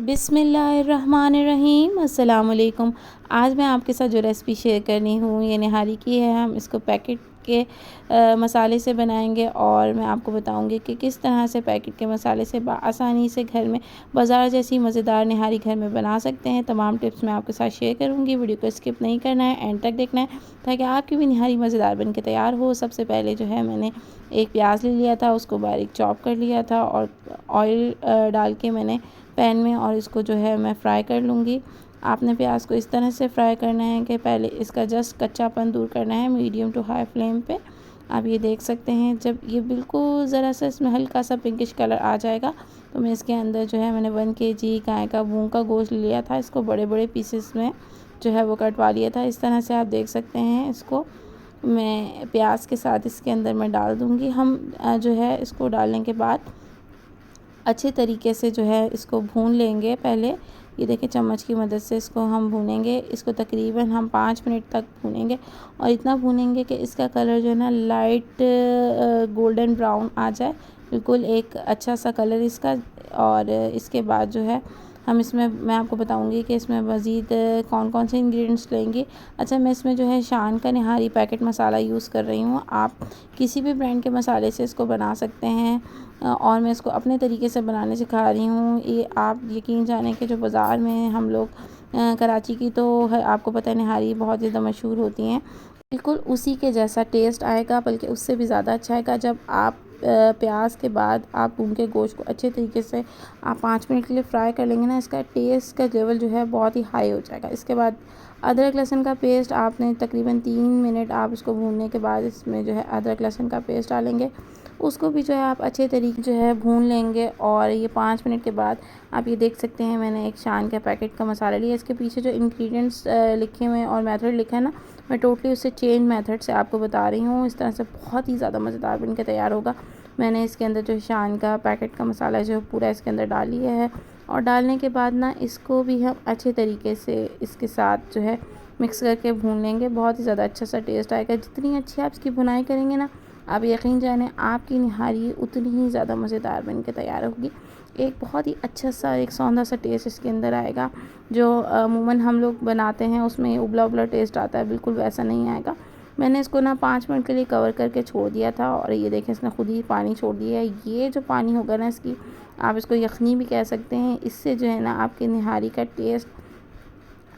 बिस्मिल्लाहिर्रहमानिर्रहीम अस्सलाम वालेकुम। आज मैं आपके साथ जो रेसिपी शेयर करनी हूँ ये निहारी की है। हम इसको पैकेट के मसाले से बनाएंगे और मैं आपको बताऊंगी कि किस तरह से पैकेट के मसाले से आसानी से घर में बाज़ार जैसी मज़ेदार निहारी घर में बना सकते हैं। तमाम टिप्स मैं आपके साथ शेयर करूँगी। वीडियो को स्किप नहीं करना है, एंड तक देखना है ताकि आपकी भी निहारी मज़ेदार बन के तैयार हो। सबसे पहले जो है मैंने एक प्याज ले लिया था, उसको बारीक चॉप कर लिया था और ऑयल डाल के मैंने पैन में और इसको जो है मैं फ्राई कर लूँगी। आपने प्याज को इस तरह से फ्राई करना है कि पहले इसका जस्ट कच्चापन दूर करना है मीडियम टू हाई फ्लेम पे। आप ये देख सकते हैं जब ये बिल्कुल ज़रा सा इसमें हल्का सा पिंकिश कलर आ जाएगा तो मैं इसके अंदर जो है मैंने 1 kg गाय का मूँग का गोश्त लिया था। इसको बड़े बड़े पीसेस में जो है वो कटवा लिया था। इस तरह से आप देख सकते हैं इसको मैं प्याज के साथ इसके अंदर मैं डाल दूँगी। हम जो है इसको डालने के बाद अच्छे तरीके से जो है इसको भून लेंगे। पहले ये देखिए चम्मच की मदद से इसको हम भूनेंगे। इसको तकरीबन हम 5 मिनट तक भूनेंगे और इतना भूनेंगे कि इसका कलर जो है ना लाइट गोल्डन ब्राउन आ जाए, बिल्कुल एक अच्छा सा कलर इसका। और इसके बाद जो है हम इसमें मैं आपको बताऊंगी कि इसमें मज़ीद कौन कौन से इंग्रेडिएंट्स लेंगे। अच्छा, मैं इसमें जो है शान का निहारी पैकेट मसाला यूज़ कर रही हूँ। आप किसी भी ब्रांड के मसाले से इसको बना सकते हैं और मैं इसको अपने तरीके से बनाने सिखा रही हूँ। ये आप यकीन जानें कि जो बाज़ार में हम लोग कराची की तो है, आपको पता है निहारी बहुत ज़्यादा मशहूर होती हैं, बिल्कुल उसी के जैसा टेस्ट आएगा, बल्कि उससे भी ज़्यादा अच्छा आएगा। जब आप प्याज के बाद आप उनके गोश्त को अच्छे तरीके से आप 5 मिनट के लिए फ्राई कर लेंगे ना, इसका टेस्ट का लेवल जो है बहुत ही हाई हो जाएगा। इसके बाद अदरक लहसुन का पेस्ट आपने तकरीबन 3 मिनट आप इसको भूनने के बाद इसमें जो है अदरक लहसुन का पेस्ट डालेंगे। उसको भी जो है आप अच्छे तरीके जो है भून लेंगे। और ये 5 मिनट के बाद आप ये देख सकते हैं मैंने एक शान का पैकेट का मसाला लिया। इसके पीछे जो इंग्रेडिएंट्स लिखे हुए हैं और मेथड लिखा है ना, मैं टोटली उससे चेंज मेथड से आपको बता रही हूँ। इस तरह से बहुत ही ज़्यादा मज़ेदार बन के तैयार होगा। मैंने इसके अंदर जो शान का पैकेट का मसाला जो पूरा इसके अंदर डाल लिया है और डालने के बाद ना इसको भी हम अच्छे तरीके से इसके साथ जो है मिक्स करके भून लेंगे। बहुत ही ज़्यादा अच्छा सा टेस्ट आएगा। जितनी अच्छी आप इसकी भुनाई करेंगे ना, आप यकीन जानें आपकी निहारी उतनी ही ज़्यादा मज़ेदार बन के तैयार होगी। एक बहुत ही अच्छा सा एक सौंधा सा टेस्ट इसके अंदर आएगा। जो अमूमन हम लोग बनाते हैं उसमें उबला उबला टेस्ट आता है, बिल्कुल वैसा नहीं आएगा। मैंने इसको ना 5 मिनट के लिए कवर करके छोड़ दिया था और ये देखें इसने खुद ही पानी छोड़ दिया है। ये जो पानी होगा ना इसकी, आप इसको यखनी भी कह सकते हैं, इससे जो है ना आपकी निहारी का टेस्ट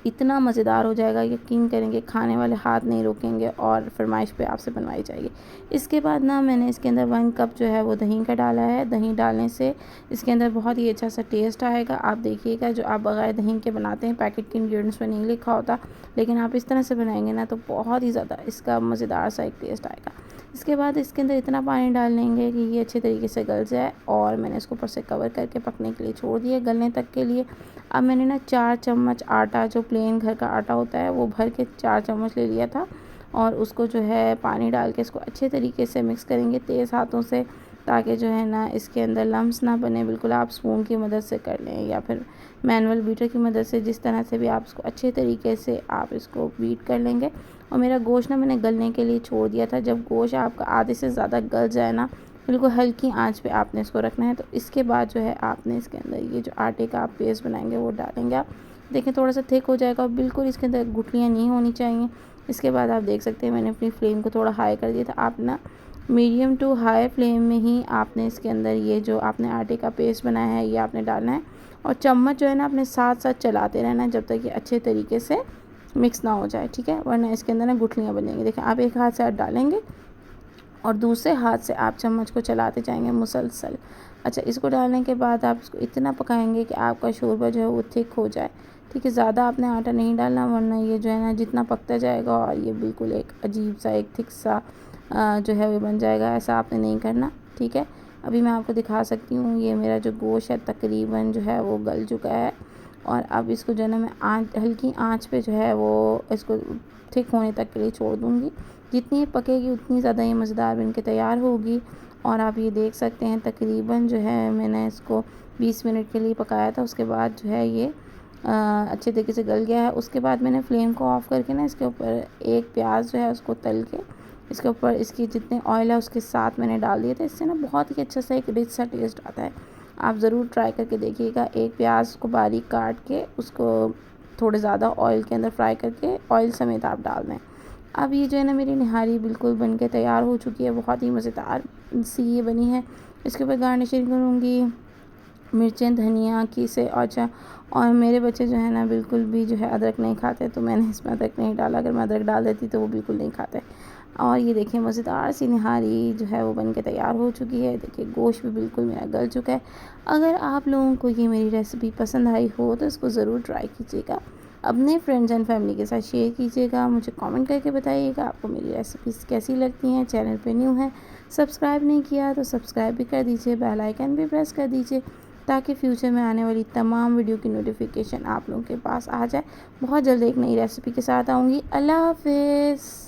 इतना मज़ेदार हो जाएगा, यकीन करेंगे खाने वाले हाथ नहीं रोकेंगे और फरमाइश पे आपसे बनवाई जाएगी। इसके बाद ना मैंने इसके अंदर 1 कप जो है वो दही का डाला है। दही डालने से इसके अंदर बहुत ही अच्छा सा टेस्ट आएगा। आप देखिएगा जो आप बगैर दही के बनाते हैं पैकेट के इंग्रेडिएंट्स में नहीं लिखा होता, लेकिन आप इस तरह से बनाएंगे ना तो बहुत ही ज़्यादा इसका मज़ेदार सा एक टेस्ट आएगा। इसके बाद इसके अंदर इतना पानी डाल लेंगे कि ये अच्छे तरीके से गल जाए और मैंने इसको ऊपर से कवर करके पकने के लिए छोड़ दिया गलने तक के लिए। अब मैंने ना 4 चम्मच आटा, जो प्लेन घर का आटा होता है, वो भर के 4 चम्मच ले लिया था और उसको जो है पानी डाल के इसको अच्छे तरीके से मिक्स करेंगे तेज़ हाथों से, ताकि जो है ना इसके अंदर लम्स ना बने। बिल्कुल आप स्पून की मदद से कर लें या फिर मैनुअल बीटर की मदद से, जिस तरह से भी आप इसको अच्छे तरीके से आप इसको बीट कर लेंगे। और मेरा गोश्त ना मैंने गलने के लिए छोड़ दिया था। जब गोश्त आपका आधे से ज़्यादा गल जाए ना, बिल्कुल हल्की आंच पे आपने इसको रखना है। तो इसके बाद जो है आपने इसके अंदर ये जो आटे का आप पेस्ट बनाएंगे वो डालेंगे। आप देखें थोड़ा सा थिक हो जाएगा और बिल्कुल इसके अंदर गुठलियाँ नहीं होनी चाहिए। इसके बाद आप देख सकते हैं मैंने अपनी फ्लेम को थोड़ा हाई कर दिया था। आप ना मीडियम टू हाई फ्लेम में ही आपने इसके अंदर ये जो आपने आटे का पेस्ट बनाया है ये आपने डालना है और चम्मच जो है ना अपने साथ साथ चलाते रहना है जब तक ये अच्छे तरीके से मिक्स ना हो जाए, ठीक है, वरना इसके अंदर ना गुठलियाँ बनेंगी। देखें आप एक हाथ से आप डालेंगे और दूसरे हाथ से आप चम्मच को चलाते जाएंगे मुसलसल। अच्छा, इसको डालने के बाद आप इसको इतना पकाएंगे कि आपका शोरबा जो है वो थिक हो जाए, ठीक है। ज़्यादा आपने आटा नहीं डालना, वरना ये जो है ना जितना पकता जाएगा और ये बिल्कुल एक अजीब सा एक थिक सा जो है वो बन जाएगा। ऐसा आपने नहीं करना, ठीक है। अभी मैं आपको दिखा सकती हूँ ये मेरा जो गोश्त है तकरीबन जो है वो गल चुका है और अब इसको जो है ना मैं हल्की आंच पे जो है वो इसको थिक होने तक के लिए छोड़ दूँगी। जितनी पकेगी उतनी ज़्यादा ये मज़ेदार बन के तैयार होगी। और आप ये देख सकते हैं तकरीबन जो है मैंने इसको 20 मिनट के लिए पकाया था। उसके बाद जो है ये अच्छे तरीके से गल गया है। उसके बाद मैंने फ्लेम को ऑफ़ करके ना इसके ऊपर एक प्याज जो है उसको तल के इसके ऊपर इसकी जितने ऑयल है उसके साथ मैंने डाल दिए थे। इससे ना बहुत ही अच्छा सा एक रिच सा टेस्ट आता है। आप ज़रूर ट्राई करके देखिएगा। एक प्याज को बारीक काट के उसको थोड़े ज़्यादा ऑयल के अंदर फ्राई करके ऑयल समेत आप डाल दें। अब ये जो है ना मेरी निहारी बिल्कुल बन के तैयार हो चुकी है, बहुत ही मज़ेदार सी ये बनी है। इसके ऊपर गार्निशिंग करूँगी मिर्चें, धनिया की से। अच्छा, और मेरे बच्चे जो है ना बिल्कुल भी जो है अदरक नहीं खाते, तो मैंने इसमें अदरक नहीं डाला। अगर मैं अदरक डाल देती तो वो बिल्कुल नहीं खाते। और ये देखिए मज़ेदार सी निहारी जो है वो बन के तैयार हो चुकी है। देखिए गोश्त भी बिल्कुल मेरा गल चुका है। अगर आप लोगों को ये मेरी रेसिपी पसंद आई हो तो इसको ज़रूर ट्राई कीजिएगा, अपने फ्रेंड्स एंड फैमिली के साथ शेयर कीजिएगा। मुझे कमेंट करके बताइएगा आपको मेरी रेसिपीज़ कैसी लगती हैं। चैनल पे न्यू है, सब्सक्राइब नहीं किया तो सब्सक्राइब भी कर दीजिए, बेल आइकन भी प्रेस कर दीजिए ताकि फ्यूचर में आने वाली तमाम वीडियो की नोटिफिकेशन आप लोगों के पास आ जाए। बहुत जल्द एक नई रेसिपी के साथ आऊँगी। अल्लाह हाफ़िज़।